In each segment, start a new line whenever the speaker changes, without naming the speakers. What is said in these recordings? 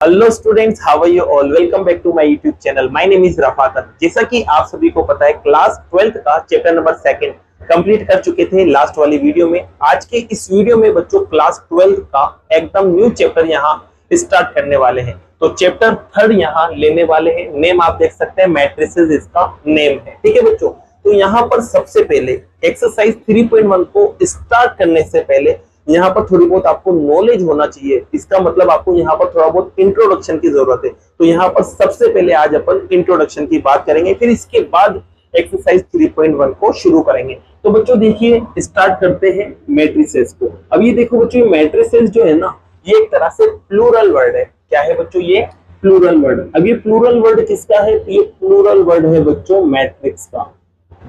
Hello students, how are you all. Welcome back to my YouTube channel. My name is Rafaqat. जैसा कि आप सभी को पता है, क्लास 12th का चैप्टर नंबर 2 कंप्लीट कर चुके थे लास्ट वाली वीडियो में। आज के इस वीडियो में बच्चों क्लास 12th का एकदम न्यू चैप्टर यहाँ स्टार्ट करने वाले हैं। तो चैप्टर 3 यहाँ लेने वाले हैं। नेम आप देख सकते हैं, मैट्रिसेस इसका नेम है। ठीक है बच्चों, तो यहाँ पर सबसे पहले एक्सरसाइज 3.1 को स्टार्ट करने से पहले यहाँ पर थोड़ी बहुत आपको नॉलेज होना चाहिए। इसका मतलब आपको यहाँ पर थोड़ा बहुत इंट्रोडक्शन की जरूरत है। तो यहाँ पर सबसे पहले आज अपन इंट्रोडक्शन की बात करेंगे, फिर इसके बाद एक्सरसाइज 3.1 को शुरू करेंगे। तो बच्चों देखिए, स्टार्ट करते हैं मैट्रिसेस को। अब ये देखो बच्चों, मैट्रिसेस जो है ना, ये एक तरह से प्लूरल वर्ड है। क्या है बच्चों? ये प्लूरल वर्ड। अब ये प्लूरल वर्ड किसका है? ये प्लूरल वर्ड है बच्चों मैट्रिक्स का।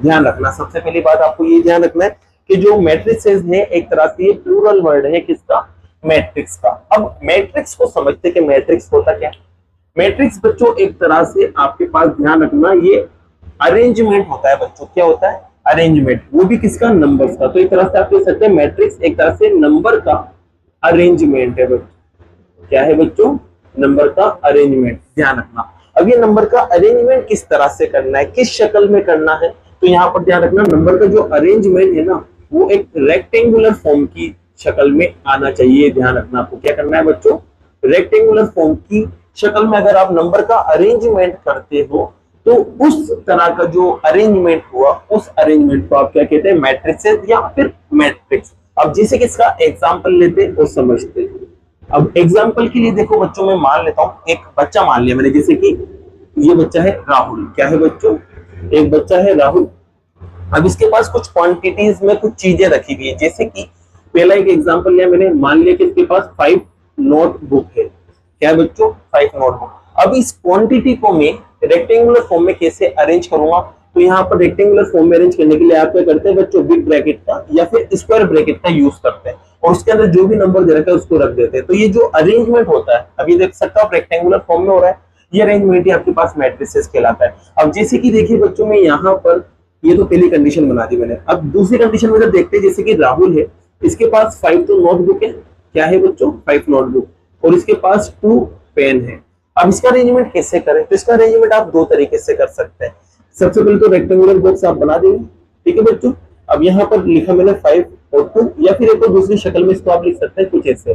ध्यान रखना, सबसे पहली बात आपको ये ध्यान रखना है कि जो मैट्रिसेस है एक तरह से ये प्लूरल वर्ड है किसका? मैट्रिक्स का। अब मैट्रिक्स को समझते कि मैट्रिक्स होता क्या? मैट्रिक्स बच्चों एक तरह से आपके पास ध्यान रखना, ये अरेंजमेंट होता है बच्चों। क्या होता है? अरेंजमेंट। वो भी किसका? नंबर्स का। तो एक तरह से आप कह सकते हैं मैट्रिक्स एक तरह से नंबर का अरेंजमेंट है बच्चों। क्या है बच्चों? नंबर का अरेंजमेंट। ध्यान रखना। अब ये नंबर का अरेंजमेंट किस तरह से करना है, किस शक्ल में करना है, तो यहाँ पर ध्यान रखना, नंबर का जो अरेंजमेंट है ना, वो एक रेक्टेंगुलर फॉर्म की शक्ल में आना चाहिए। ध्यान रखना, आपको क्या करना है बच्चों? रेक्टेंगुलर फॉर्म की शक्ल में अगर आप नंबर का अरेंजमेंट करते हो तो उस तरह का जो अरेंजमेंट हुआ, उस अरेंजमेंट को आप क्या कहते हैं? मैट्रिसेस या फिर मैट्रिक्स। अब जैसे कि इसका एग्जांपल लेते हैं और समझते हैं। अब एग्जांपल के लिए देखो बच्चों, मैं मान लेता हूं, एक बच्चा मान लिया मैंने, जैसे कि ये बच्चा है राहुल। क्या है बच्चों? एक बच्चा है राहुल। अब इसके पास कुछ क्वांटिटीज में कुछ चीजें रखी हुई है। जैसे कि पहला एक एग्जांपल लिया मैंने, मान लिया कि इसके पास 5 नोटबुक है। क्या है बच्चों? 5 नोटबुक। अब इस क्वांटिटी को मैं रेक्टेंगुलर फॉर्म में कैसे अरेंज करूंगा? तो यहाँ पर रेक्टेंगुलर फॉर्म में अरेंज करने के लिए आप क्या करते हैं बच्चों? बिग ब्रैकेट का या फिर स्क्वायर ब्रैकेट का यूज करते हैं और उसके अंदर जो भी नंबर दे रखा है उसको रख देते हैं। तो ये जो अरेंजमेंट होता है, अभी देख सकते हो रेक्टेंगुलर फॉर्म में हो रहा है, ये अरेंजमेंट ही आपके पास मैट्रिसेस कहलाता है। अब जैसे कि देखिए बच्चों, मैं यहाँ पर ये तो पहली कंडीशन बना दी मैंने। अब दूसरी कंडीशन में जब देखते हैं, जैसे कि राहुल है, इसके पास 5 तो नोटबुक है। क्या है बच्चों? 5 नोटबुक, और इसके पास 2 पेन है। अब इसका अरेंजमेंट कैसे करें? तो इसका अरेंजमेंट आप 2 तरीके से कर सकते हैं। सबसे पहले तो रेक्टेंगुलर बॉक्स आप बना देंगे। ठीक है बच्चों, अब यहाँ पर लिखा मैंने 5 और 2, या फिर एक दूसरी शक्ल में इसको आप लिख सकते हैं कुछ ऐसे,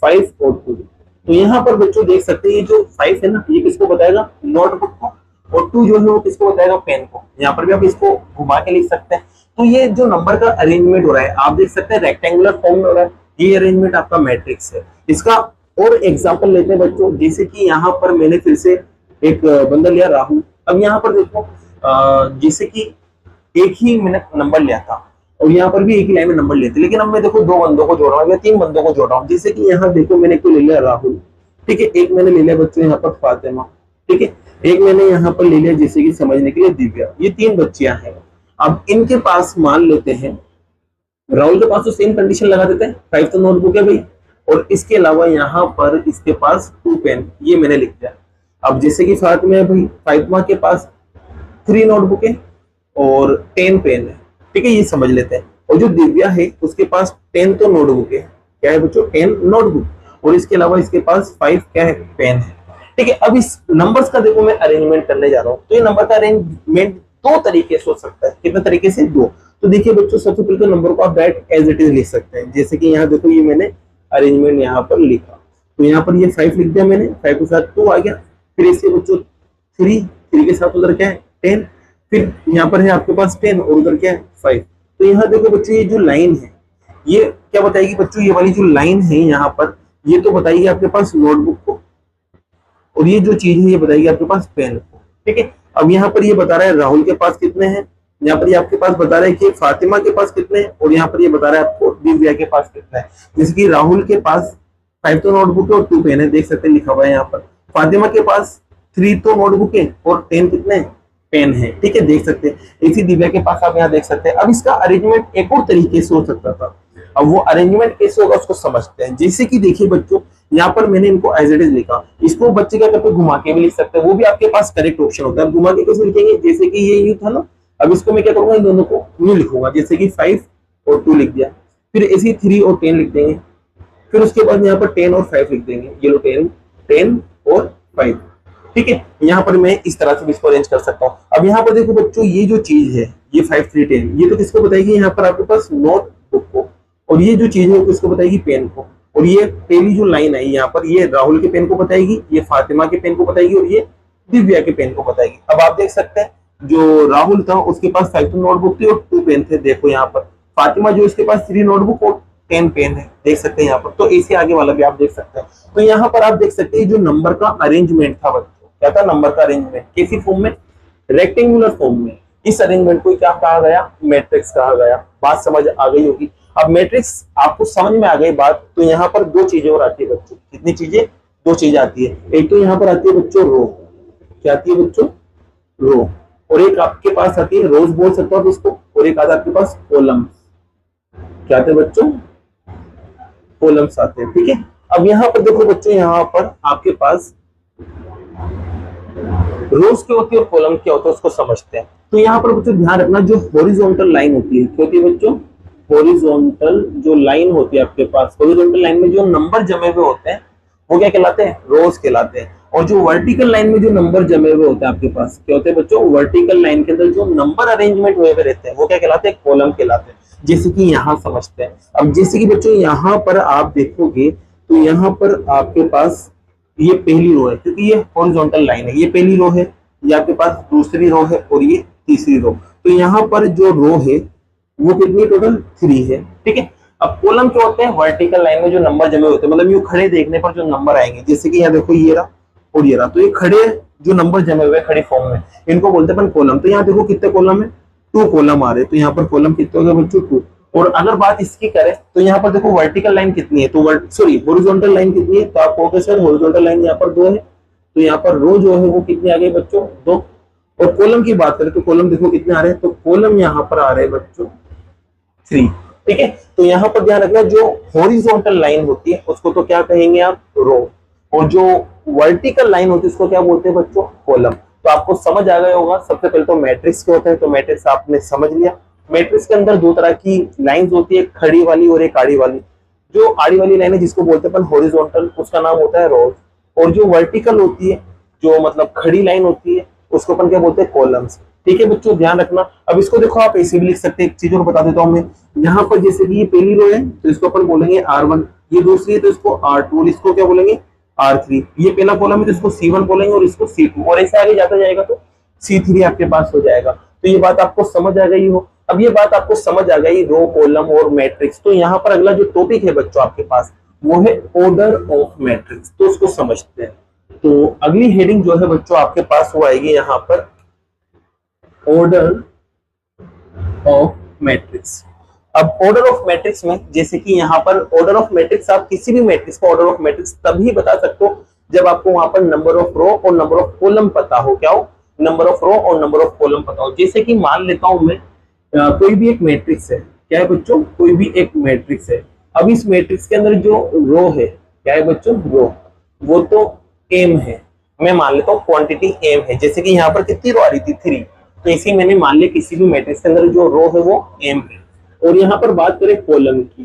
5 और 2। तो यहाँ पर बच्चों देख सकते हैं, ये जो 5 है ना, ये किसको बताएगा? नोटबुक को, और 2 जो है वो किसको बताएगा? पेन को। यहाँ पर भी आप इसको घुमा के लिख सकते हैं। तो ये जो नंबर का अरेंजमेंट हो रहा है, आप देख सकते हैं रेक्टेंगुलर फॉर्म में हो रहा है। ये अरेंजमेंट आपका मैट्रिक्स है। इसका और एग्जांपल लेते हैं बच्चों, जैसे कि यहाँ पर मैंने फिर से एक बंदा लिया राहुल। अब यहाँ पर देखो, जैसे कि एक ही मैंने नंबर लिया था और यहाँ पर भी एक ही लाइन में नंबर लेते, लेकिन अब मैं देखो 2 बंदों को जोड़ रहा हूँ या 3 बंदों को जोड़ रहा हूँ। जैसे कि यहाँ देखो, मैंने एक तो ले लिया राहुल, ठीक है, एक मैंने ले लिया बच्चों यहाँ पर फातिमा, ठीक है, एक मैंने यहाँ पर ले लिया जैसे कि समझने के लिए दिव्या। ये 3 बच्चियां हैं। अब इनके पास मान लेते हैं, राहुल के पास तो सेम कंडीशन लगा देते हैं, 5 तो नोटबुक है भाई, और इसके अलावा यहाँ पर इसके पास 2 पेन, ये मैंने लिख दिया। अब जैसे कि फातिमा है भाई, फातिमा के पास 3 नोटबुक है और 10 पेन है। ठीक है, ये समझ लेते हैं। और जो दिव्या है उसके पास 10 तो नोटबुक है। क्या है बच्चों? 10 नोटबुक, और इसके अलावा इसके पास 5 क्या है? पेन है। ठीक है, अब इस नंबर्स का देखो मैं अरेंजमेंट करने जा रहा हूँ। तो ये नंबर का अरेंजमेंट 2 तरीके से हो सकता है। कितने तरीके से? 2। तो देखिए बच्चों, सबसे पहले तो नंबर को आप डायरेक्ट एज इट इज लिख सकते हैं। जैसे कि यहाँ देखो, ये मैंने अरेंजमेंट यहाँ पर लिखा, तो यहाँ पर ये 5 लिख दिया मैंने, 5 के साथ 2 आ गया। फिर इसके बच्चों 3 के साथ उधर क्या है? 10। फिर यहाँ पर है आपके पास 10 और उधर क्या है? 5। तो यहाँ देखो बच्चों, ये जो लाइन है ये क्या बताएगी बच्चों? ये वाली जो लाइन है यहाँ पर, ये तो बताएगी आपके पास नोटबुक को, और ये जो चीज है ये बताएगी आपके पास पेन को। ठीक है, अब यहाँ पर ये बता रहा है राहुल के पास कितने हैं, यहाँ पर ये आपके पास बता रहा है कि फातिमा के पास कितने हैं, और यहाँ पर ये बता रहा है आपको दिव्या के पास कितना है। जैसे कि राहुल के पास 5 तो नोटबुक है और 2 पेन है, देख सकते हैं लिखा हुआ है यहाँ पर। फातिमा के पास 3 तो नोटबुक है और 10 कितने हैं? पेन है। ठीक है, देख सकते हैं। इसी दिव्या के पास आप यहाँ देख सकते हैं। अब इसका अरेंजमेंट एक और तरीके से हो सकता था। अब वो अरेंजमेंट कैसे होगा उसको समझते हैं। जैसे कि देखिए बच्चों, यहाँ पर मैंने इनको एज इट इज लिखा, इसको बच्चे क्या करते हैं? घुमा के भी लिख सकते हैं, वो भी आपके पास करेक्ट ऑप्शन होता है। घुमा के कैसे लिखेंगे? जैसे कि ये यूं था ना, अब इसको मैं क्या करूंगा? इन दोनों को यूं लिखूंगा, जैसे कि 5 और 2 लिख दिया। फिर ऐसे 3 और 10 लिख देंगे। फिर उसके बाद यहाँ पर 10 और 5 लिख देंगे। ये लो 10 10 और 5। ठीक है, यहाँ पर मैं इस तरह से भी इसको अरेंज कर सकता हूँ। अब यहाँ पर देखो बच्चों, ये जो चीज है ये 5 3 10, ये तो किसको बताएगी, यहाँ पर आपके पास नोटबुक को, और ये जो चीज है किसको बताएगी, पेन को। और ये पहली जो लाइन आई यहाँ पर, ये राहुल के पेन को बताएगी, ये फातिमा के पेन को बताएगी, और ये दिव्या के पेन को बताएगी। अब आप देख सकते हैं जो राहुल था उसके पास 5 नोटबुक थी और 2 पेन थे। देखो यहाँ पर फातिमा जो इसके पास 3 नोटबुक और 10 पेन है, देख सकते हैं यहाँ पर। तो इसे आगे वाला भी आप देख सकते हैं। तो यहाँ पर आप देख सकते हैं जो नंबर का अरेंजमेंट था बच्चों, क्या था नंबर का अरेंजमेंट, कैसी फॉर्म में, रेक्टेंगुलर फॉर्म में। इस अरेंजमेंट को क्या कहा गया, मैट्रिक्स कहा गया। बात समझ आ गई होगी। अब मैट्रिक्स आपको समझ में आ गई बात, तो यहाँ पर 2 चीजें और आती है बच्चों। कितनी चीजें, 2 चीजें आती है। एक तो यहाँ पर आती है बच्चों रो, क्या आती है बच्चों, रो। और एक आपके पास आती है, रोज बोल सकते हो आप इसको, और एक आता है आपके पास कॉलम। क्या आते हैं बच्चों, कॉलम्स आते हैं। ठीक है, अब यहाँ पर देखो बच्चों, यहाँ पर आपके पास रोज क्या होती है और कॉलम क्या होता है उसको समझते हैं। तो यहाँ पर बच्चों ध्यान रखना, जो हॉरिजॉन्टल लाइन होती है, क्या होती है बच्चों, हॉरिजॉन्टल जो लाइन होती है आपके पास, हॉरिजॉन्टल लाइन में जो नंबर जमे हुए होते हैं वो क्या कहलाते हैं, रोज कहलाते हैं। और जो वर्टिकल लाइन में जो नंबर जमे हुए होते हैं आपके पास, क्या होते हैं बच्चों, वर्टिकल लाइन के अंदर जो नंबर अरेंजमेंट हुए हुए रहते हैं वो क्या कहलाते हैं, कॉलम कहलाते हैं। जैसे कि यहाँ समझते हैं। अब जैसे कि बच्चों यहाँ पर आप देखोगे तो यहाँ पर आपके पास ये पहली रो है, क्योंकि ये हॉरिजॉन्टल लाइन है, ये पहली रो है, ये आपके पास दूसरी रो है, और ये तीसरी रो। तो यहाँ पर जो रो है वो कितनी, टोटल 3 है। ठीक है, अब कॉलम क्या होते हैं, वर्टिकल लाइन में जो नंबर जमे होते हैं, मतलब यूं खड़े देखने पर जो नंबर आएंगे, जैसे कि यहाँ देखो ये रहा और ये रहा, तो ये खड़े जो नंबर जमे हुए खड़ी फॉर्म में, इनको बोलते हैं कॉलम। तो यहाँ देखो कितने कॉलम है, 2 कॉलम आ रहे हैं। तो यहाँ पर कॉलम कितने हो गए बच्चों, 2। और अगर बात इसकी करें तो यहाँ पर देखो वर्टिकल लाइन कितनी है, तो सॉरी हॉरिजॉन्टल लाइन कितनी है, तो आप कहोगे सर हॉरिजॉन्टल लाइन यहाँ पर 2 है, तो यहाँ पर रो जो है वो कितनी आ गई बच्चों, 2। और कॉलम की बात करें तो कॉलम देखो कितने आ रहे हैं, तो कॉलम यहाँ पर आ रहे हैं बच्चों 3। ठीक है, तो यहाँ पर ध्यान रखना, जो हॉरिजॉन्टल लाइन होती है उसको तो क्या कहेंगे आप, रो, और जो वर्टिकल लाइन होती है उसको क्या बोलते हैं बच्चों, कॉलम। तो आपको समझ आ गया होगा। सबसे पहले तो मैट्रिक्स क्या होता है, तो मैट्रिक्स आपने समझ लिया। मैट्रिक्स के अंदर 2 तरह की लाइंस होती है, खड़ी वाली और एक आड़ी वाली। जो आड़ी वाली लाइन है जिसको बोलते हैं अपन हॉरिजॉन्टल, उसका नाम होता है रोज। और जो वर्टिकल होती है, जो मतलब खड़ी लाइन होती है, उसको अपन क्या बोलते हैं, कॉलम्स। ठीक है बच्चों, ध्यान रखना। अब इसको देखो आप ऐसे भी लिख सकते हैं। एक चीज और बता देता हूँ मैं, यहाँ पर जैसे कि ये पहली रो है तो इसको अपन बोलेंगे R1, ये दूसरी है तो इसको R2, और इसको क्या बोलेंगे, R3। ये पहला कॉलम है तो इसको C1 बोलेंगे और इसको C2, और ऐसे आगे जाता जाएगा तो C3 आपके पास हो जाएगा। तो ये बात आपको समझ आ गई हो। अब ये बात आपको समझ आ गई, रो, कॉलम और मैट्रिक्स। तो यहाँ पर अगला जो टॉपिक है बच्चों आपके पास वो है ऑर्डर ऑफ मैट्रिक्स। तो उसको समझते हैं। तो अगली हेडिंग जो है बच्चों आपके पास वो आएगी यहाँ पर, ऑर्डर ऑफ मैट्रिक्स। अब ऑर्डर ऑफ मैट्रिक्स में जैसे कि यहाँ पर ऑर्डर ऑफ मैट्रिक्स, आप किसी भी मैट्रिक्स का ऑर्डर ऑफ मैट्रिक्स तभी बता सकते हो जब आपको वहां पर नंबर ऑफ रो और नंबर ऑफ कॉलम पता हो। क्या हो, नंबर ऑफ रो और नंबर ऑफ कॉलम पता हो। जैसे कि मान लेता हूं मैं कोई भी एक मैट्रिक्स है, क्या है बच्चों, कोई भी एक मैट्रिक्स है। अब इस मैट्रिक्स के अंदर जो रो है, क्या है बच्चों, रो, वो तो एम है। मैं मान लेता हूँ क्वांटिटी एम है। जैसे कि यहाँ पर कितनी रो आ रही थी, 3, तो इसी मैंने मान लिया किसी भी मैट्रिक्स के अंदर जो रो है वो एम है। और यहाँ पर बात करें कॉलम की,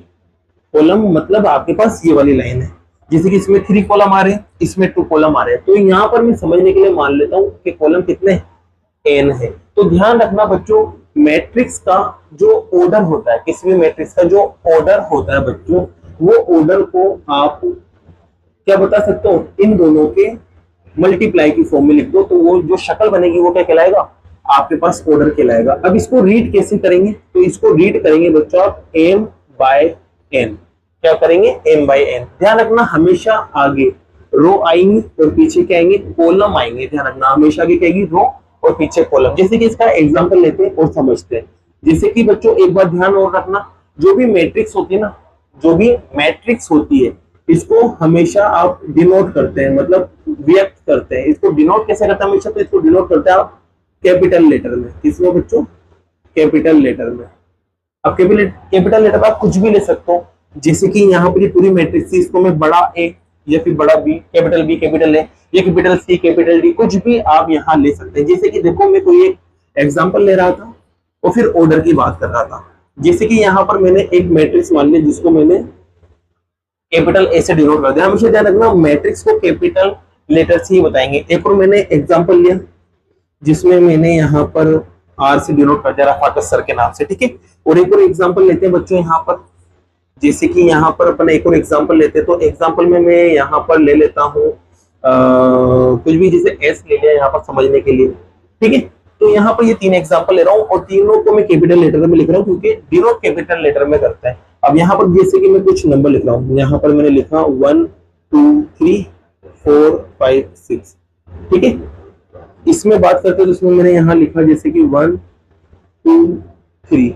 कॉलम मतलब आपके पास ये वाली लाइन है, जैसे कि इसमें 3 कॉलम आ रहे हैं, इसमें 2 कॉलम आ रहे हैं। तो यहाँ पर मैं समझने के लिए मान लेता हूँ कि कॉलम कितने, n है। तो ध्यान रखना बच्चों, मैट्रिक्स का जो ऑर्डर होता है, किसी भी मैट्रिक्स का जो ऑर्डर होता है बच्चों, वो ऑर्डर को आप क्या बता सकते हो, इन दोनों के मल्टीप्लाई की फॉर्म में लिख दो, तो वो जो शक्ल बनेगी वो क्या कहलाएगा, आपके पास ऑर्डर कहलाएगा। अब इसको रीड कैसे करेंगे, तो इसको रीड करेंगे बच्चों आप m by n। क्या करेंगे, m by n। ध्यान रखना हमेशा आगे रो आएंगी और पीछे क्या आएंगे, कॉलम आएंगे। ध्यान रखना हमेशा आगे क्या आएगी, रो और पीछे कॉलम। जैसे कि इसका एग्जांपल लेते हैं और समझते हैं। जैसे कि बच्चों एक बात ध्यान और रखना, जो भी मैट्रिक्स होती है ना, जो भी मैट्रिक्स होती है, इसको हमेशा आप डिनोट करते हैं, मतलब व्यक्त करते हैं। इसको डिनोट कैसे करते हैं हमेशा, तो इसको डिनोट करते हैं आप कैपिटल लेटर में। किसमें बच्चों, कैपिटल लेटर में। अब कैपिटल लेटर में आप कुछ भी ले सकते हो। जैसे कि यहाँ पर पूरी मैट्रिक्स थी, इसको मैं बड़ा ए या फिर बड़ा B, capital B, capital A, या कैपिटल सी, कैपिटल डी, कुछ भी आप यहाँ ले सकते हैं। जैसे कि देखो मैं कोई एक एग्जांपल ले रहा था और फिर ऑर्डर की बात कर रहा था। जैसे कि यहाँ पर मैंने एक मैट्रिक्स मान लिया जिसको मैंने कैपिटल ए से डिनोट कर दिया। हमेशा ध्यान रखना मैट्रिक्स को कैपिटल लेटर्स ही बताएंगे। एक और मैंने एग्जांपल लिया जिसमें मैंने यहाँ पर आर से डिनोट कर दिया रफाकत सर के नाम से, ठीक है। और एक और एग्जांपल लेते हैं बच्चों यहाँ पर, जैसे कि यहाँ पर अपन एक और एग्जांपल लेते हैं। तो एग्जांपल में मैं यहाँ पर ले लेता हूँ कुछ भी, जैसे एस ले लिया यहाँ पर समझने के लिए, ठीक है। तो यहाँ पर ये 3 एग्जांपल ले रहा हूँ और तीनों को मैं कैपिटल लेटर में लिख रहा हूँ क्योंकि डिनोट कैपिटल लेटर में करता है। अब यहाँ पर जैसे कि मैं कुछ नंबर लिख रहा हूँ, यहाँ पर मैंने लिखा 1 2 3 4 5 6, ठीक है। इसमें बात करते हैं तो इसमें मैंने यहाँ लिखा जैसे कि 1 2 3,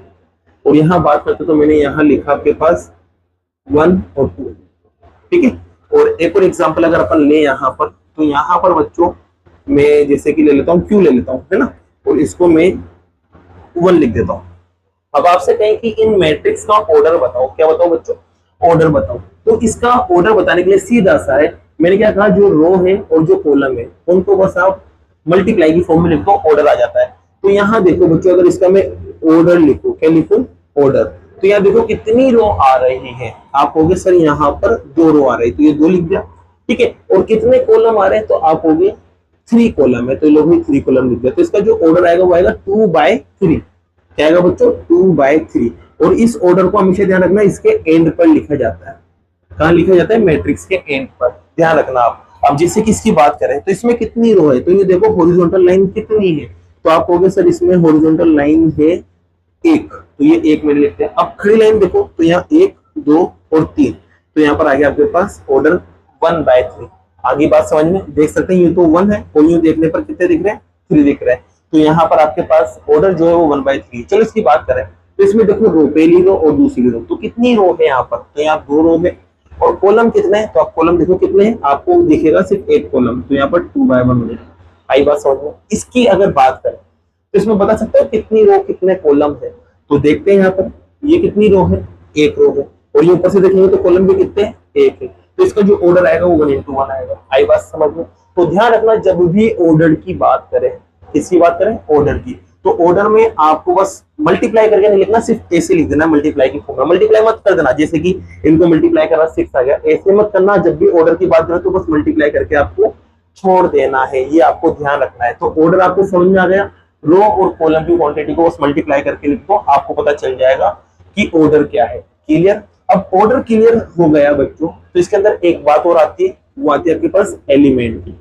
और यहाँ बात करते तो मैंने यहाँ लिखा आपके पास 1 और 2, ठीक है। और एक और एग्जांपल अगर अपन ले यहाँ पर, तो यहाँ पर बच्चों मैं जैसे कि ले लेता हूँ Q ले लेता हूँ, है ना, और इसको मैं 1 लिख देता हूँ। अब आपसे कहें कि इन मैट्रिक्स का ऑर्डर बताओ, क्या बताओ बच्चों, ऑर्डर बताओ। तो इसका ऑर्डर बताने के लिए सीधा सा है, मैंने क्या कहा, जो रो है और जो कॉलम है उनको बस आप मल्टीप्लाई की फॉर्म में लिखो, ऑर्डर आ जाता है। तो यहाँ देखो बच्चों, अगर इसका मैं ऑर्डर लिखूं, क्या लिखूं, ऑर्डर, तो यहाँ देखो कितनी रो आ रही है। आप कहोगे सर यहाँ पर 2 रो आ रही, तो ये 2 लिख दिया, ठीक है। और कितने कॉलम आ रहे हैं, तो आप कहोगे 3 कॉलम है, तो लोग 3 कॉलम लिख दिया। तो इसका जो ऑर्डर आएगा वो आएगा 2/3, क्या आएगा बच्चों, 2/3। और इस ऑर्डर को हमेशा ध्यान रखना, इसके एंड पर लिखा जाता है। कहाँ लिखा जाता है, मैट्रिक्स के एंड पर, ध्यान रखना आप। अब जैसे कि इसकी बात करें तो इसमें कितनी रो है, तो ये देखो हॉरिजॉन्टल लाइन कितनी है, तो आप कहोगे सर इसमें हॉरिजॉन्टल लाइन है 1, तो ये 1 मैंने लिखते हैं। अब खड़ी लाइन देखो, तो यहाँ 1 2 और 3, तो यहाँ पर आ गया आपके पास ऑर्डर 1/3। आगे बात समझ में देख सकते हैं, ये तो 1 है और यूं देखने पर कितने दिख रहे हैं, 3 दिख रहे हैं। तो यहाँ पर आपके पास ऑर्डर जो है वो 1/3। चलो इसकी बात करें तो इसमें देखो रो, पहली रो और दूसरी रो, तो कितनी रो है यहाँ पर, तो यहाँ 2 रो है। और कॉलम कितने हैं, तो आप कॉलम देखो कितने हैं, आपको दिखेगा सिर्फ 1 कॉलम, तो यहाँ पर 2/1 हो। आई बात समझ में। इसकी अगर बात करें तो इसमें बता सकते हो कितनी रो कितने कॉलम है, तो देखते हैं यहाँ पर ये कितनी रो है, 1 रो है। और ये ऊपर से देखेंगे तो कॉलम भी कितने हैं, 1 है। तो इसका जो ऑर्डर आएगा वो 1 into 1 आएगा। आई बात समझ में। तो ध्यान रखना, जब भी ऑर्डर की बात करें, किसकी बात करें, ऑर्डर की, तो ऑर्डर में आपको बस मल्टीप्लाई करके नहीं लिखना, सिर्फ ऐसे लिख देना मल्टीप्लाई की फॉर्मूला। मल्टीप्लाई मत कर देना, जैसे कि इनको मल्टीप्लाई करा 6 आ गया, ऐसे मत करना। जब भी ऑर्डर की बात करें तो बस मल्टीप्लाई करके आपको छोड़ देना है, ये आपको ध्यान रखना है। तो ऑर्डर आपको समझ में आ गया, रो और कॉलम की क्वांटिटी को बस मल्टीप्लाई करके लिख दो, आपको पता चल जाएगा कि ऑर्डर क्या है। क्लियर। अब ऑर्डर क्लियर हो गया बच्चों, तो इसके अंदर एक बात और आती है, वो आती है आपके पास एलिमेंट,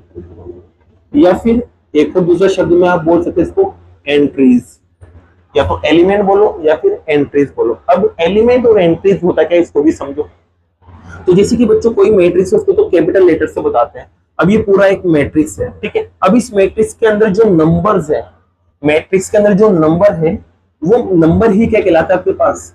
या फिर एक तो दूसरे शब्द में आप बोल सकते हैं इसको एंट्रीज, या तो एलिमेंट बोलो या फिर एंट्रीज बोलो। अब एलिमेंट और एंट्रीज होता क्या, इसको भी समझो। तो जैसे कि बच्चों कोई मैट्रिक्स है उसको तो कैपिटल लेटर से बताते हैं। अब ये पूरा एक मैट्रिक्स है, ठीक है। अब इस मैट्रिक्स के अंदर जो नंबर्स है, मैट्रिक्स के अंदर जो नंबर है वो नंबर ही क्या कहलाता है आपके पास,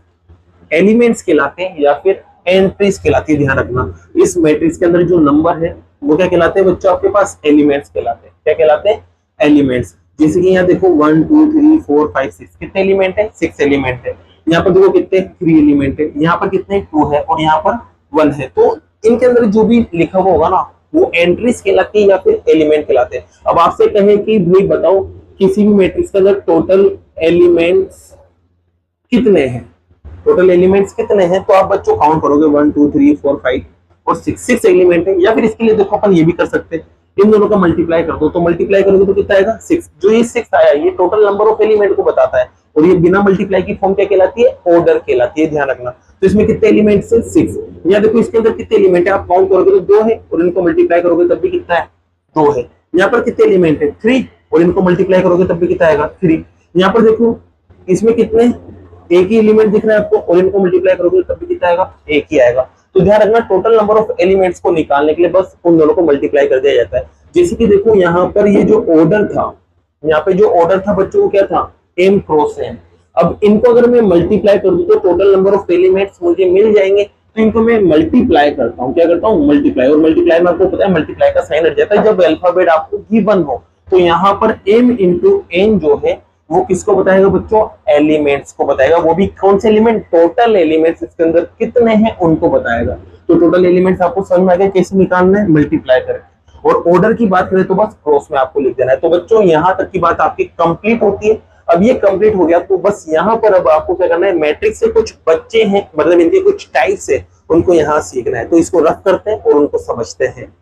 एलिमेंट्स कहलाते हैं या फिर एंट्रीज कहलाती है। ध्यान रखना, इस मैट्रिक्स के अंदर जो नंबर है वो क्या कहलाते हैं बच्चों, आपके पास एलिमेंट्स कहलाते हैं। क्या कहलाते हैं, एलिमेंट्स। जैसे कि यहाँ देखो 1 2 3 4 5 6, कितने एलिमेंट है, 6 एलिमेंट है। यहाँ पर देखो कितने, 3 एलिमेंट है। यहाँ पर कितने, 2 है, और यहाँ पर 1 है। तो इनके अंदर जो भी लिखा हुआ होगा ना वो एंट्रीज कहलाती है या फिर एलिमेंट कहलाते हैं। अब आपसे कहे कि भाई बताओ किसी भी मैट्रिक्स के अंदर टोटल एलिमेंट्स कितने हैं, टोटल एलिमेंट्स कितने हैं, तो आप बच्चों काउंट करोगे 1 2 3 4 5 और 6 एलिमेंट है। या फिर इसके लिए देखो अपन ये भी कर सकते हैं, इन दोनों का मल्टीप्लाई कर दो, तो मल्टीप्लाई करोगे तो कितना आएगा, 6। जो ये 6 आया ये टोटल नंबर ऑफ एलिमेंट को बताता है, और ये बिना मल्टीप्लाई की फॉर्म क्या कहलाती है, ऑर्डर कहलाती है। ध्यान रखना। तो इसमें कितने एलिमेंट्स है, 6। यहाँ देखो इसके अंदर कितने एलिमेंट है, आप काउंट करोगे तो 2 है, और इनको मल्टीप्लाई करोगे तब भी कितना है, 2 है। यहाँ पर कितने एलिमेंट है, 3, और इनको मल्टीप्लाई करोगे तब भी कितना आएगा, 3। यहाँ पर देखो इसमें कितने, एक ही एलिमेंट दिख रहा है आपको, और इनको मल्टीप्लाई करोगे तब भी कितना आएगा, 1 ही आएगा। तो ध्यान रखना, टोटल नंबर ऑफ एलिमेंट्स को निकालने के लिए बस उन दोनों को मल्टीप्लाई कर दिया जाता है। जैसे कि देखो यहाँ पर ये जो ऑर्डर था, यहाँ पे जो ऑर्डर था बच्चों को क्या था, m क्रॉस n। अब इनको अगर मैं मल्टीप्लाई कर दूं तो टोटल नंबर ऑफ एलिमेंट्स मुझे मिल जाएंगे। तो इनको मैं मल्टीप्लाई करता हूँ, क्या करता हूँ, मल्टीप्लाई। और मल्टीप्लाई में आपको पता है मल्टीप्लाई का साइन हट जाता है जब अल्फाबेट आपको गिवन हो। तो यहाँ पर m इंटू n जो है वो किसको बताएगा बच्चों, एलिमेंट्स को बताएगा। वो भी कौन से एलिमेंट, टोटल एलिमेंट्स इसके अंदर कितने हैं उनको बताएगा। तो टोटल एलिमेंट्स आपको समझ में आ गया कैसे निकालना है, मल्टीप्लाई करके। और ऑर्डर की बात करें तो बस क्रॉस में आपको लिख देना है। तो बच्चों यहाँ तक की बात आपकी कंप्लीट होती है। अब ये कंप्लीट हो गया तो बस यहाँ पर अब आपको क्या करना है, मैट्रिक्स से कुछ बच्चे हैं, मतलब इनके कुछ टाइप्स है, उनको यहाँ सीखना है। तो इसको रफ करते हैं और उनको समझते हैं।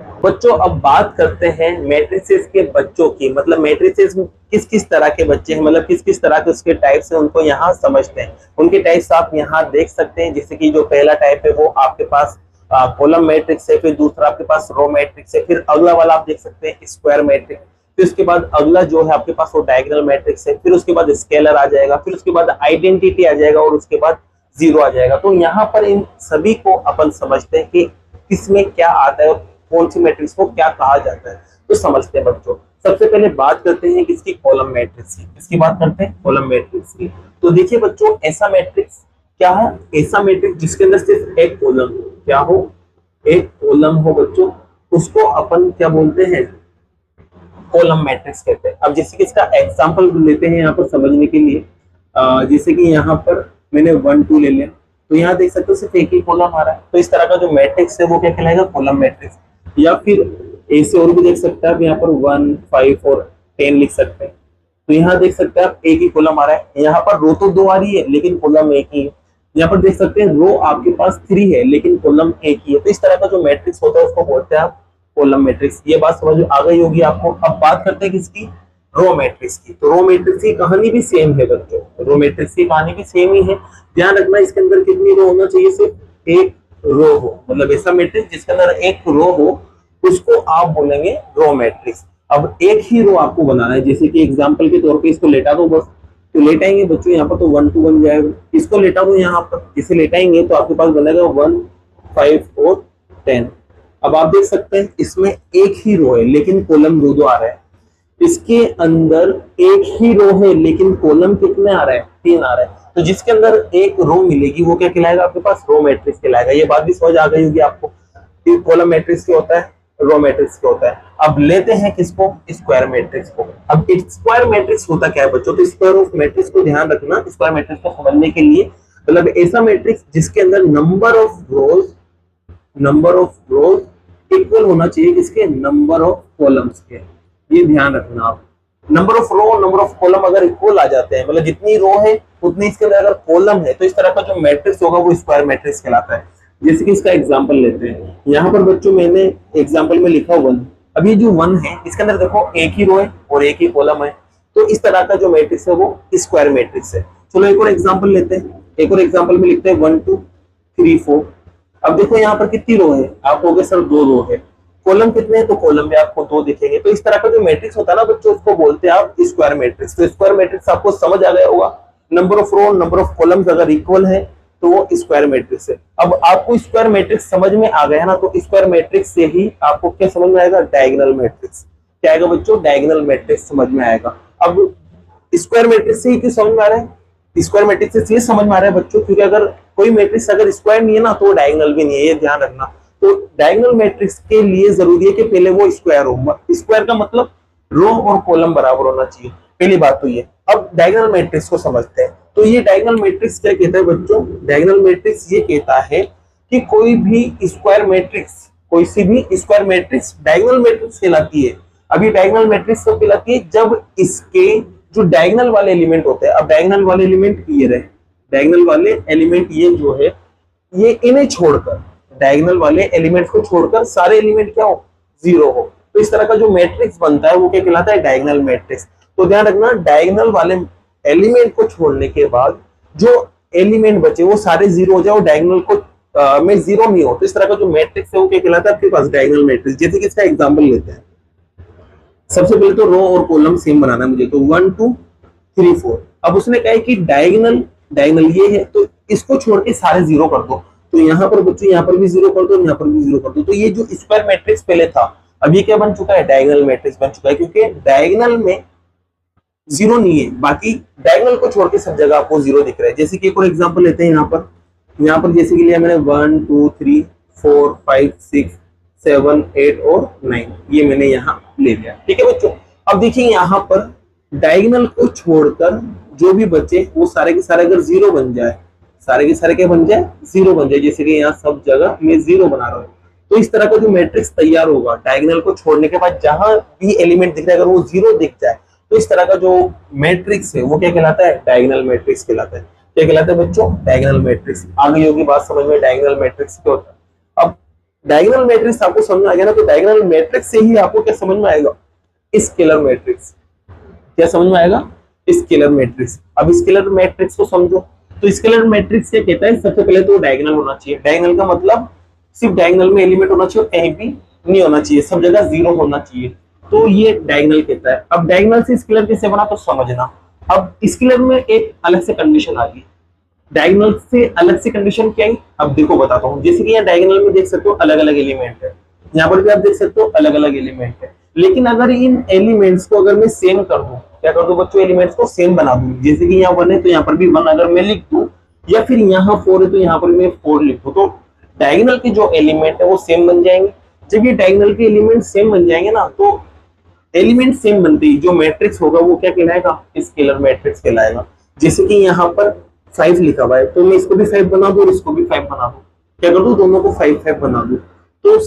बच्चों अब बात करते हैं मैट्रिसेस के बच्चों की, मतलब मैट्रिसेस किस किस तरह के बच्चे हैं, मतलब किस किस तरह के उसके टाइप्स हैं, उनको यहाँ समझते हैं। उनके टाइप्स आप यहाँ देख सकते हैं, जैसे कि जो पहला टाइप है वो आपके पास कॉलम मैट्रिक्स है, फिर दूसरा आपके पास रो मैट्रिक्स है, फिर अगला वाला आप देख सकते हैं स्क्वायर मैट्रिक्स, फिर उसके बाद अगला जो है आपके पास वो डायगोनल मैट्रिक्स है, फिर उसके बाद स्केलर आ जाएगा, फिर उसके बाद आइडेंटिटी आ जाएगा और उसके बाद जीरो आ जाएगा। तो यहाँ पर इन सभी को अपन समझते हैं कि किसमें क्या आता है और कौन सी मैट्रिक्स को क्या कहा जाता है, तो समझते हैं बच्चों। सबसे पहले बात करते हैं किसकी, कॉलम मैट्रिक्स की। किसकी बात करते हैं, कॉलम मैट्रिक्स की। तो देखिए बच्चों, ऐसा मैट्रिक्स क्या है, ऐसा मैट्रिक्स जिसके अंदर सिर्फ एक कॉलम क्या हो, एक कॉलम हो बच्चों, उसको अपन क्या बोलते हैं, कॉलम मैट्रिक्स कहते हैं। अब जैसे कि इसका एग्जांपल लेते हैं यहाँ पर समझने के लिए, जैसे कि यहाँ पर मैंने 1 2 ले लिया, तो यहाँ देख सकते हो सिर्फ एक ही कॉलम आ रहा है, तो इस तरह का जो मैट्रिक्स है वो क्या कहलाएगा, कॉलम मैट्रिक्स। या फिर ऐसे और भी देख सकते हैं आप, यहाँ पर 1 5 और 10 लिख सकते हैं, तो यहाँ देख सकते हैं आप एक ही कॉलम आ रहा है। यहाँ पर रो तो 2 आ रही है लेकिन कॉलम एक ही है। यहाँ पर देख सकते हैं रो आपके पास 3 है लेकिन कॉलम एक ही है। तो इस तरह का जो मैट्रिक्स होता है उसको बोलते हैं आप कॉलम मैट्रिक्स। ये बात समझ आ गई होगी आपको। अब बात करते हैं किसकी, रो मैट्रिक्स की। तो रो मैट्रिक्स की कहानी भी सेम है बच्चों, रो मैट्रिक्स की कहानी भी सेम ही है। ध्यान रखना इसके अंदर कितनी रो होना चाहिए, सिर्फ एक रो हो, मतलब ऐसा मैट्रिक्स जिसके अंदर एक रो हो उसको आप बोलेंगे रो मैट्रिक्स। अब एक ही रो आपको बनाना है, जैसे कि एग्जांपल के तौर पे इसको लेटा दो बस, तो लेटाएंगे बच्चों यहाँ पर तो 1 2 बन जाएगा। इसको लेटा दो यहाँ पर, इसे लेटाएंगे तो आपके पास बनेगा 1 5 और 10। अब आप देख सकते हैं इसमें एक ही रो है लेकिन कॉलम 2 2 आ रहा है। इसके अंदर एक ही रो है लेकिन कॉलम कितने आ रहा है, 3 आ रहा है। तो जिसके अंदर एक रो मिलेगी वो क्या कहलाएगा, आपके पास रो मैट्रिक्स कहलाएगा। ये बात भी समझ आ गई होगी आपको, कॉलम मैट्रिक्स क्या होता है, रो मैट्रिक्स क्या होता है। अब लेते हैं किसको, स्क्वायर मैट्रिक्स को। अब स्क्वायर मैट्रिक्स होता क्या है बच्चों, तो स्क्वायर ऑफ मैट्रिक्स को ध्यान रखना स्क्वायर मैट्रिक्स को समझने के लिए, मतलब ऐसा मैट्रिक्स जिसके अंदर नंबर ऑफ रोज इक्वल होना चाहिए किसके, नंबर ऑफ कॉलम्स के। ये ध्यान रखना आप, नंबर ऑफ रो और नंबर ऑफ कॉलम अगर इक्वल आ जाते हैं, मतलब जितनी रो है उतनी इसके अंदर अगर कॉलम है, तो इस तरह का जो मैट्रिक्स होगा वो स्क्वायर मैट्रिक्स कहलाता है। जैसे कि इसका एग्जांपल लेते हैं, यहाँ पर बच्चों मैंने एग्जांपल में लिखा 1। अब ये जो 1 है इसके अंदर देखो एक ही रो है और एक ही कॉलम है, तो इस तरह का जो मैट्रिक्स है वो स्क्वायर मैट्रिक्स है। चलो एक और एग्जांपल लेते हैं, एक और एग्जांपल में लिखते हैं 1 2 3 4। अब देखो यहाँ पर कितनी रो है, आप कहोगे सर 2 रो है, कॉलम कितने हैं, तो कॉलम में आपको 2 दिखेंगे। तो इस तरह का जो मैट्रिक्स होता है ना बच्चों, उसको बोलते हैं आप स्क्वायर मैट्रिक्स। तो स्क्वायर मैट्रिक्स आपको समझ आ गया होगा, number of row number of columns अगर इक्वल है तो वो स्क्वायर मैट्रिक्स है। अब आपको स्क्वायर मैट्रिक्स समझ में आ गया ना, तो स्क्वायर मैट्रिक्स से ही आपको क्या समझ में आएगा, डायगोनल मैट्रिक्स। क्या आएगा बच्चों, डायगोनल मैट्रिक्स समझ में आएगा। अब स्क्वायर मैट्रिक्स से ही क्यों समझ में आ रहा है, स्क्वायर मैट्रिक्स से ये समझ में आ रहा है बच्चों क्योंकि अगर कोई मैट्रिक्स अगर स्क्वायर नहीं है ना तो डायगोनल भी नहीं है, ये ध्यान रखना। तो डायगोनल मैट्रिक्स के लिए जरूरी है कि पहले वो स्क्वायर हो। स्क्वायर का मतलब रो और कॉलम बराबर होना चाहिए, पहली बात तो ये। अब डायगोनल मैट्रिक्स को समझते हैं। तो ये डायगोनल मैट्रिक्स क्या कहता है बच्चों, डायगोनल मैट्रिक्स ये कहता है कि कोई भी स्क्वायर मैट्रिक्स, कोई सी भी स्क्वायर मैट्रिक्स डायगोनल मैट्रिक्स कहलाती है। अभी डायगोनल मैट्रिक्स कब कहलाती है, जब इसके जो डायगोनल वाले एलिमेंट होते हैं, अब डायगोनल वाले एलिमेंट ये रहे, डायगोनल वाले एलिमेंट ये जो है, ये इन्हें छोड़कर, डायगोनल वाले एलिमेंट्स को छोड़कर सारे एलिमेंट क्या हो, 0 हो, तो इस तरह का जो मैट्रिक्स बनता है वो क्या कहलाता है, डायगोनल मैट्रिक्स। तो ध्यान रखना, डायगोनल वाले एलिमेंट को छोड़ने के बाद जो एलिमेंट बचे वो सारे 0 हो जाए और डायगोनल को में 0 नहीं हो, तो इस तरह का जो मैट्रिक्स है वो क्या कहलाता है आपके पास, डायगोनल मैट्रिक्स। जैसे कि इसका एग्जांपल लेते हैं, सबसे पहले तो रो और कॉलम सेम बनाना है मुझे, तो 1 2 3 4। अब उसने कहा है कि डायगोनल ये है तो इसको छोड़ के सारे 0 कर दो, तो यहाँ पर बच्चों यहाँ पर भी 0 कर दो, यहाँ पर भी 0 कर दो। तो ये जो स्क्वायर मैट्रिक्स पहले था अब ये क्या बन चुका है, डायगोनल मैट्रिक्स बन चुका है, क्योंकि डायगोनल में 0 नहीं है, बाकी डायगोनल को छोड़ के सब जगह आपको 0 दिख रहा है। जैसे कि एक और एग्जांपल लेते हैं, यहाँ पर जैसे कि लिया मैंने 1 2 3 4 5 6 7 8 और 9, ये मैंने यहाँ ले लिया, ठीक है बच्चों। अब देखिए यहाँ पर डायगोनल को छोड़कर जो भी बचे वो सारे के सारे अगर 0 बन जाए, सारे के सारे क्या बन जाए, 0 बन जाए, जैसे कि यहाँ सब जगह मैं 0 बना रहा हूँ, तो इस तरह का जो मैट्रिक्स तैयार होगा डायगोनल को छोड़ने के बाद, जहां भी एलिमेंट दिख रहा है अगर वो 0 दिख जाए, तो इस तरह का जो मैट्रिक्स है वो क्या कहलाता है, डायगोनल मैट्रिक्स कहलाता है। क्या कहलाता है बच्चों, डायगोनल मैट्रिक्स। आ गई होगी बात समझ में, डायगोनल मैट्रिक्स क्या होता है। अब डायगोनल मैट्रिक्स आपको समझ में आ गया ना, तो डायगोनल मैट्रिक्स से ही आपको क्या समझ में आएगा, स्केलर मैट्रिक्स। क्या समझ में आएगा, स्केलर मैट्रिक्स। अब स्केलर मैट्रिक्स को समझो, तो स्केलर मैट्रिक्स क्या कहता है, सबसे पहले तो डायगोनल होना चाहिए। डायगोनल का मतलब सिर्फ डायगोनल में एलिमेंट होना चाहिए, कहीं भी नहीं होना चाहिए, सब जगह जीरो होना चाहिए, तो ये डायगोनल कहता है। अब डायगोनल से स्केलर कैसे बना तो समझना। अब स्केलर में एक अलग से कंडीशन आ गई, डायगोनल से अलग से कंडीशन क्या है, अब देखो बताता हूँ। जैसे कि यहाँ डायगोनल में देख सकते हो अलग अलग एलिमेंट है, यहाँ पर भी आप देख सकते हो अलग अलग एलिमेंट है, लेकिन अगर इन एलिमेंट्स को अगर मैं सेम कर दूं, क्या कर दूं बच्चों, एलिमेंट्स को सेम बना दूं। जैसे कि यहाँ 1 है तो यहाँ पर भी 1 अगर मैं लिख दूं, या फिर यहाँ 4 है तो यहाँ पर मैं 4 लिख दूं, तो डायगोनल के जो एलिमेंट है वो सेम बन जाएंगे। जब ये डायगोनल के एलिमेंट सेम बन जाएंगे ना, तो एलिमेंट सेम बनते ही जो मैट्रिक्स होगा वो क्या कहलाएगा, स्केलर मैट्रिक्स कहलाएगा। जैसे कि यहाँ पर 5 लिखा हुआ है, तो मैं इसको भी 5 बना दूं और इसको भी 5 बना दूं, क्या कर दूं, दोनों को 5 5 बना दूं, तो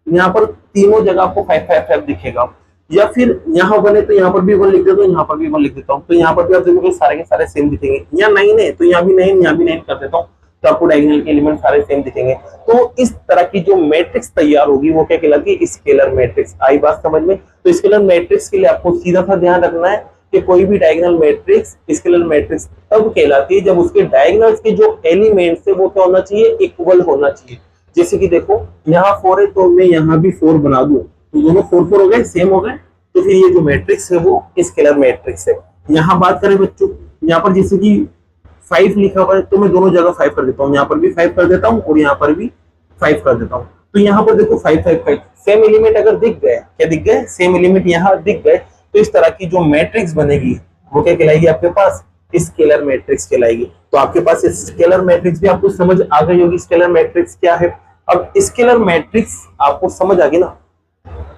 यहाँ पर तीनों जगह आपको 5 5 5 दिखेगा। या फिर यहाँ 1 है तो यहाँ पर भी 1 लिख देता हूँ, यहाँ पर भी 1 लिख देता हूँ, तो यहाँ पर भी आप देखोगे सारे के सारे सेम दिखेंगे। यहाँ 9 है तो यहाँ भी 9, यहाँ भी 9 कर देता हूँ, तो आपको डायगोनल के एलिमेंट सारे सेम दिखेंगे। तो इस तरह की जो मैट्रिक्स तैयार होगी वो क्या कहलाती है, स्केलर मैट्रिक्स। आई बात समझ में। तो स्केलर मैट्रिक्स के लिए आपको सीधा सा ध्यान रखना है कि कोई भी डायगोनल मैट्रिक्स स्केलर मैट्रिक्स तब कहलाती है जब उसके डायगोनल्स के जो एलिमेंट्स है वो क्या होना चाहिए, इक्वल होना चाहिए। जैसे कि देखो यहाँ 4 है तो मैं यहाँ भी 4 बना दूं, तो दोनों 4 4 हो गए, सेम हो गए, तो फिर ये जो मैट्रिक्स है वो स्केलर मैट्रिक्स है। यहाँ बात करें बच्चों, यहाँ पर जैसे कि 5 लिखा हुआ है तो मैं दोनों जगह 5 कर देता हूँ, यहाँ पर भी 5 कर देता हूँ और यहाँ पर भी 5 कर देता हूँ। तो यहाँ पर देखो 5 5 5 सेम एलिमेंट अगर दिख गए, क्या दिख गए, सेम एलिमेंट यहाँ दिख गए, तो इस तरह की जो मैट्रिक्स बनेगी वो क्या कहलाएगी आपके पास, स्केलर मैट्रिक्स कहलाएगी। तो आपके पास स्केलर मैट्रिक्स भी आपको समझ आ गई होगी, स्केलर मैट्रिक्स क्या है। अब स्केलर मैट्रिक्स आपको समझ आ गई ना,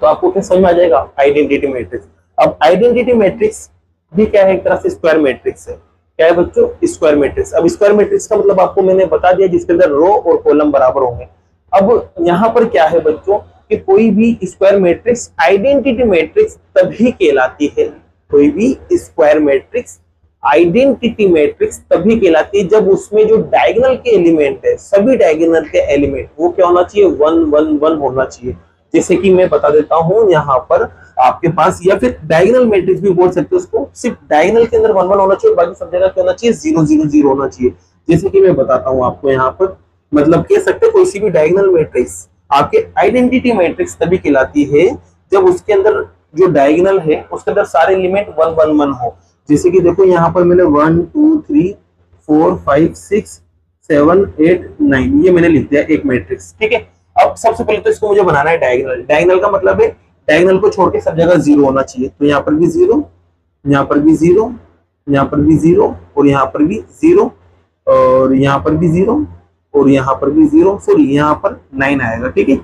तो आपको क्या समझ में आ जाएगा, आइडेंटिटी मैट्रिक्स। अब आइडेंटिटी मैट्रिक्स भी क्या है, एक तरह से स्क्वायर मैट्रिक्स है। क्या है बच्चों, स्क्वायर मैट्रिक्स। अब स्क्वायर मैट्रिक्स का मतलब आपको मैंने बता दिया, जिसके अंदर रो और कॉलम बराबर होंगे। अब यहाँ पर क्या है बच्चों कि कोई भी स्क्वायर मैट्रिक्स आइडेंटिटी मैट्रिक्स तभी कहलाती है, कोई भी स्क्वायर मैट्रिक्स आइडेंटिटी मैट्रिक्स तभी कहलाती है जब उसमें जो डायगोनल के एलिमेंट है, सभी डायगोनल के एलिमेंट वो क्या होना चाहिए, 1 1 1 होना चाहिए। जैसे कि मैं बता देता हूं यहाँ पर आपके पास, या फिर डायगोनल मैट्रिक्स भी बोल सकते हो उसको, सिर्फ डायगोनल के अंदर 1 1 होना चाहिए, बाकी सब जगह क्या होना चाहिए, 0 0 0 होना चाहिए। जैसे कि मैं बताता हूँ आपको यहाँ पर, मतलब कह सकते हैं कोई सी भी डायगोनल मैट्रिक्स आपके आइडेंटिटी मैट्रिक्स तभी कहलाती है जब उसके अंदर जो डायगोनल है उसके अंदर सारे एलिमेंट 1 1 1 हो। जैसे कि देखो यहाँ पर मैंने 1 2 3 4 5 6 7 8 9 ये मैंने लिख दिया एक मैट्रिक्स, ठीक है। अब सबसे पहले तो इसको मुझे बनाना है डायगोनल। डायगोनल का मतलब है डायगोनल को छोड़ के सब जगह 0 होना चाहिए, तो यहाँ पर भी 0, यहाँ पर भी 0, यहाँ पर भी 0 और यहाँ पर भी 0 और यहाँ पर भी 0 और यहाँ पर भी 0, सॉरी यहाँ पर 9 आएगा, ठीक है।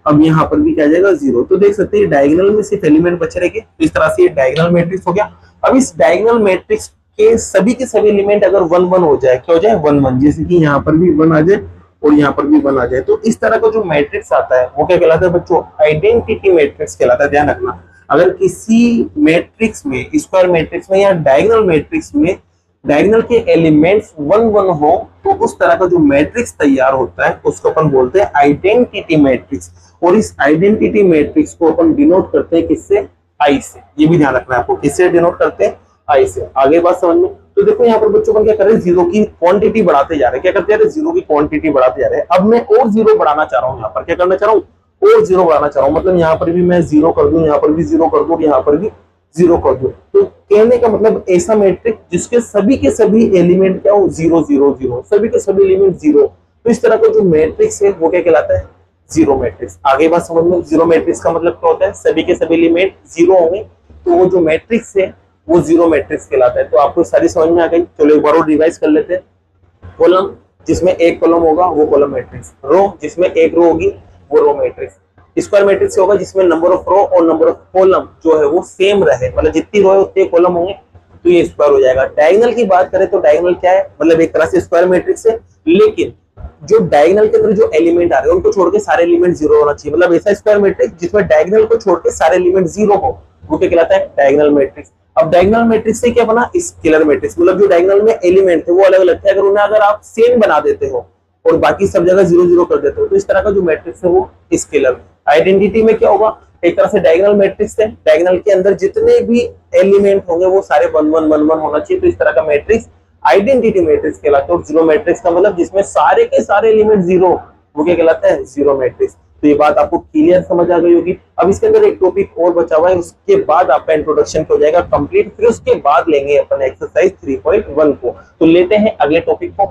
अब यहाँ पर भी क्या जाएगा, 0। तो देख सकते हैं डायगोनल में सिर्फ एलिमेंट बचे रहेंगे। तो इस तरह से ये डायगोनल मैट्रिक्स हो गया। अब इस डायगोनल मैट्रिक्स के सभी एलिमेंट अगर 1 1 हो जाए, क्या हो जाए, 1 1, जैसे कि यहाँ पर भी 1 आ जाए और यहाँ पर भी 1 आ जाए, तो इस तरह का जो मैट्रिक्स आता है वो क्या कहलाता है बच्चों, आइडेंटिटी मैट्रिक्स कहलाता है। ध्यान रखना, अगर किसी मैट्रिक्स में, स्क्वायर मैट्रिक्स में या डायगोनल मैट्रिक्स में डायगोनल के एलिमेंट्स 1 1 हो, तो उस तरह का जो मैट्रिक्स तैयार होता है उसको अपन बोलते हैं आइडेंटिटी मैट्रिक्स। और इस आइडेंटिटी मैट्रिक्स को अपन डिनोट करते हैं किससे, आई से। ये भी ध्यान रखना है आपको, किससे डिनोट करते हैं, आई से। आगे बात समझ में। तो देखो यहाँ पर बच्चों को क्या कर रहे हैं, 0 की क्वांटिटी बढ़ाते जा रहे हैं। क्या करते हैं, 0 की क्वांटिटी बढ़ाते जा रहे हैं। अब मैं और 0 बढ़ाना चाह रहा हूँ, यहाँ पर क्या करना चाह रहा हूँ, और 0 बढ़ाना चाह रहा हूँ। मतलब यहाँ पर भी मैं 0 कर दूं, यहाँ पर भी 0 कर दूं, यहाँ पर भी 0 कर दूं। तो कहने का मतलब ऐसा मैट्रिक्स जिसके सभी के सभी एलिमेंट क्या हो, 0 0 0, सभी के सभी एलिमेंट 0। तो इस तरह का जो मैट्रिक्स है वो क्या कहलाता है, जीरो मैट्रिक्स। आगे बात समझ में। जीरो मैट्रिक्स का मतलब क्या होता है, सभी के सभी एलिमेंट 0 होंगे, तो वो जो मैट्रिक्स है वो जीरो मैट्रिक्स कहलाता है। तो आपको सारी समझ में आ गई। चलो एक बार और रिवाइज कर लेते हैं। कॉलम जिसमें एक कॉलम होगा वो कॉलम मैट्रिक्स, रो जिसमें एक रो होगी वो रो मैट्रिक्स, स्क्वायर मैट्रिक्स होगा जिसमें नंबर ऑफ रो और नंबर ऑफ कॉलम जो है वो सेम रहे, मतलब जितनी रो है उतने कॉलम होंगे, तो ये स्क्वायर हो जाएगा। डायगोनल की बात करें तो डायगोनल क्या है, मतलब एक तरह से स्क्वायर मैट्रिक्स है, लेकिन जो डायगोनल के अंदर जो एलिमेंट आ रहे हैं उनको छोड़ के सारे एलिमेंट 0 होना चाहिए। मतलब ऐसा स्क्वायर मैट्रिक्स जिसमें डायगोनल को छोड़ के सारे एलिमेंट 0 हो, वो क्या कहलाता है, डायगोनल मैट्रिक्स। अब डायगोनल मैट्रिक्स से क्या बना, स्केलर मैट्रिक्स। मतलब जो डायगोनल में एलिमेंट थे वो अलग अलग थे, अगर उन्हें अगर आप सेम बना देते हो और बाकी सब जगह 0 0 कर देते हो, तो इस तरह का जो मैट्रिक्स है वो स्केलर। आइडेंटिटी में क्या होगा, एक तरह से डायगोनल मैट्रिक्स है, डायगोनल के अंदर जितने भी एलिमेंट होंगे वो सारे 1 1 1 1 होना चाहिए, तो इस तरह का मैट्रिक्स आइडेंटिटी मैट्रिक्स कहलाता है। और जीरो मैट्रिक्स का मतलब जिसमें सारे के सारे एलिमेंट जीरो, वो क्या कहलाता है, जीरो मैट्रिक्स। तो ये बात आपको क्लियर समझ आ गई होगी। अब इसके अंदर एक टॉपिक और बचा हुआ है, उसके बाद आपका इंट्रोडक्शन हो जाएगा कंप्लीट, फिर उसके बाद लेंगे अपन एक्सरसाइज 3.1 को। तो लेते हैं अगले टॉपिक को।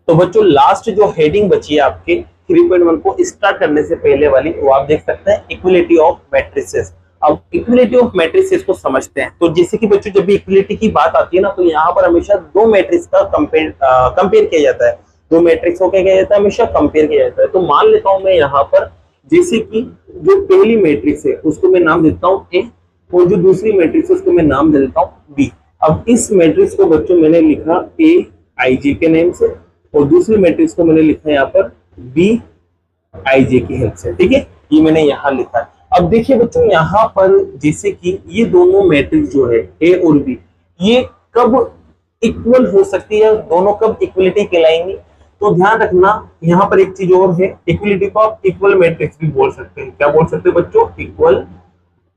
तो बच्चों लास्ट जो हेडिंग बची है आपके 3.1 को स्टार्ट करने से पहले वाली, वो आप देख सकते हैं इक्वलिटी ऑफ मैट्रिसेस। अब इक्वलिटी ऑफ मैट्रिसेस को समझते हैं। तो जैसे कि बच्चों जब भी इक्वलिटी की बात आती है ना, तो यहाँ पर हमेशा दो मैट्रिक्स का कंपेयर किया जाता है। दो मैट्रिक्स को क्या किया जाता है, हमेशा कंपेयर किया जाता है। तो मान लेता हूं मैं यहाँ पर, जैसे कि जो पहली मैट्रिक्स है उसको मैं नाम देता हूँ ए, और जो दूसरी मैट्रिक्स है उसको मैं नाम दे देता हूँ बी। अब इस मैट्रिक्स को बच्चों मैंने लिखा ए आई जे के नेम से, और दूसरी मैट्रिक्स को मैंने लिखा है यहाँ पर बी आई जे की हेल्प से। ठीक है, ये मैंने यहाँ लिखा है। अब देखिए बच्चों यहाँ पर जैसे कि ये दोनों मैट्रिक्स जो है ए और बी, ये कब इक्वल हो सकती है, दोनों कब इक्वलिटी कहलाएंगी। तो ध्यान रखना यहाँ पर एक चीज और है, इक्वलिटी को आप इक्वल मैट्रिक्स भी बोल सकते हैं। क्या बोल सकते हैं बच्चों, इक्वल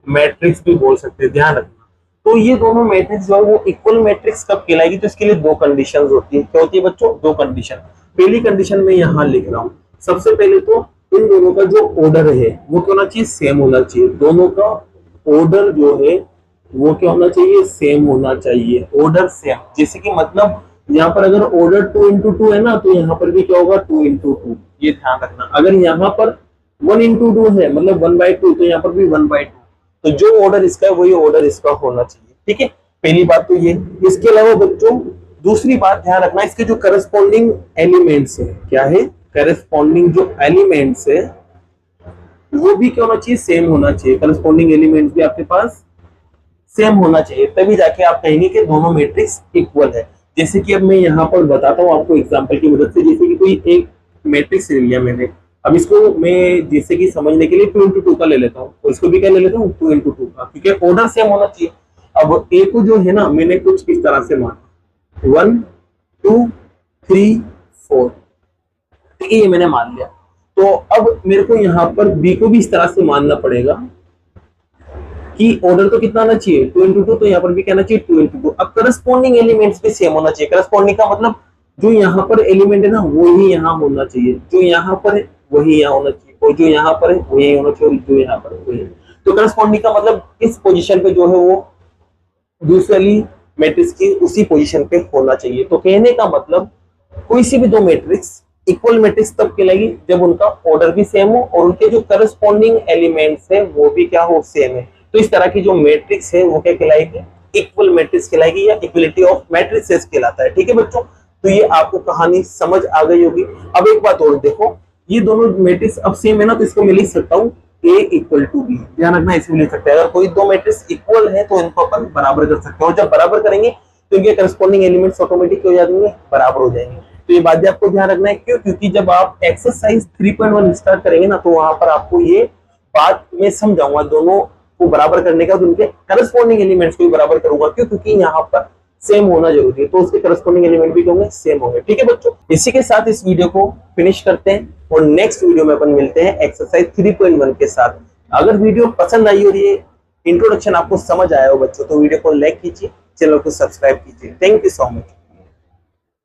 मैट्रिक्स भी बोल सकते हैं, ध्यान रखना। तो ये दोनों मैट्रिक्स जो है वो इक्वल मैट्रिक्स कब कहलाएगी, तो इसके लिए दो कंडीशंस होती है। क्या होती है बच्चों, दो कंडीशन। पहली कंडीशन में यहाँ लिख रहा हूँ, सबसे पहले तो इन दोनों का जो ऑर्डर है वो क्या होना चाहिए, सेम होना चाहिए। दोनों का ऑर्डर जो है वो क्या होना चाहिए, सेम होना चाहिए, ऑर्डर सेम। जैसे कि मतलब यहाँ पर अगर ऑर्डर 2 into 2 है ना, तो यहाँ पर भी क्या होगा 2 into 2, ये ध्यान रखना। अगर यहाँ पर 1 into 2 है मतलब 1/2, तो यहाँ पर भी 1/2। तो जो ऑर्डर इसका है वही ऑर्डर इसका होना चाहिए। ठीक है, पहली बात तो ये। इसके अलावा बच्चों दूसरी बात ध्यान रखना, इसके जो करस्पॉन्डिंग एलिमेंट्स है, क्या है, करस्पॉन्डिंग जो एलिमेंट्स है वो भी क्या होना चाहिए, सेम होना चाहिए। करस्पॉन्डिंग एलिमेंट्स भी आपके पास सेम होना चाहिए, तभी जाके आप कहेंगे कि दोनों मैट्रिक्स इक्वल है। जैसे कि अब मैं यहाँ पर बताता हूँ आपको एग्जांपल की मदद से। जैसे कि कोई एक मैट्रिक्स ले लिया मैंने, अब इसको मैं जैसे कि समझने के लिए 2 into 2 का ले लेता हूँ, और इसको भी क्या ले लेता हूँ 2 into 2 का, क्योंकि ऑर्डर सेम होना चाहिए। अब ए को जो है ना मैंने कुछ इस तरह से माना 1 2 3 4, ये मैंने मान लिया। तो अब मेरे को यहाँ पर बी को भी इस तरह से मानना पड़ेगा कि ऑर्डर तो कितना आना चाहिए 2 into 2, तो यहाँ पर भी कहना चाहिए 2 into 2। अब करस्पॉन्डिंग एलिमेंट्स भी सेम होना चाहिए। करस्पॉन्डिंग का मतलब जो यहाँ पर एलिमेंट है ना वो ही यहाँ होना चाहिए, जो यहाँ पर है वही यहाँ होना चाहिए, और जो यहाँ पर है वही होना चाहिए, और जो यहाँ पर है वही। तो करस्पॉन्डिंग का मतलब इस पोजीशन पे जो है वो दूसरी मैट्रिक्स की उसी पोजीशन पे होना चाहिए। तो कहने का मतलब कोई सी भी दो मैट्रिक्स इक्वल मैट्रिक्स तब कहलाएगी जब उनका ऑर्डर भी सेम हो और उनके जो करस्पॉन्डिंग एलिमेंट्स है वो भी क्या हो, सेम है। तो इस तरह की जो मैट्रिक्स है वो क्या कहलाएगी, इक्वल मैट्रिक्स कहलाएगी, या इक्वलिटी ऑफ मैट्रिसेस कहलाता है। ठीक है बच्चों, तो ये आपको कहानी समझ आ गई होगी। अब एक बात और देखो, ये दोनों मैट्रिक्स अब सेम है ना, तो इसको मैं लिख सकता हूँ A इक्वल टू बी। ध्यान रखना, इसमें लिख सकते हैं। अगर कोई दो मैट्रिक्स इक्वल है तो इनको अपन बराबर कर सकते हैं, और जब बराबर करेंगे तो इनके करस्पॉन्डिंग एलिमेंट्स ऑटोमेटिक हो जाएंगे, बराबर हो जाएंगे। तो ये बात भी आपको ध्यान रखना है। क्यों, क्योंकि जब आप एक्सरसाइज 3.1 स्टार्ट करेंगे ना, तो वहां पर आपको ये बात मैं समझाऊंगा, दोनों को बराबर करने का, तो उनके करस्पॉन्डिंग एलिमेंट्स को भी बराबर करूंगा। क्यों, क्योंकि यहाँ पर सेम होना जरूरी है, तो उसके करस्पॉन्डिंग एलिमेंट भी होंगे, सेम होंगे। ठीक है बच्चों, इसी के साथ इस वीडियो को फिनिश करते हैं, और नेक्स्ट वीडियो में अपन मिलते हैं एक्सरसाइज 3.1 के साथ। अगर वीडियो पसंद आई और ये इंट्रोडक्शन आपको समझ आया हो बच्चों, तो वीडियो को लाइक कीजिए, चैनल को सब्सक्राइब कीजिए। Thank you so much.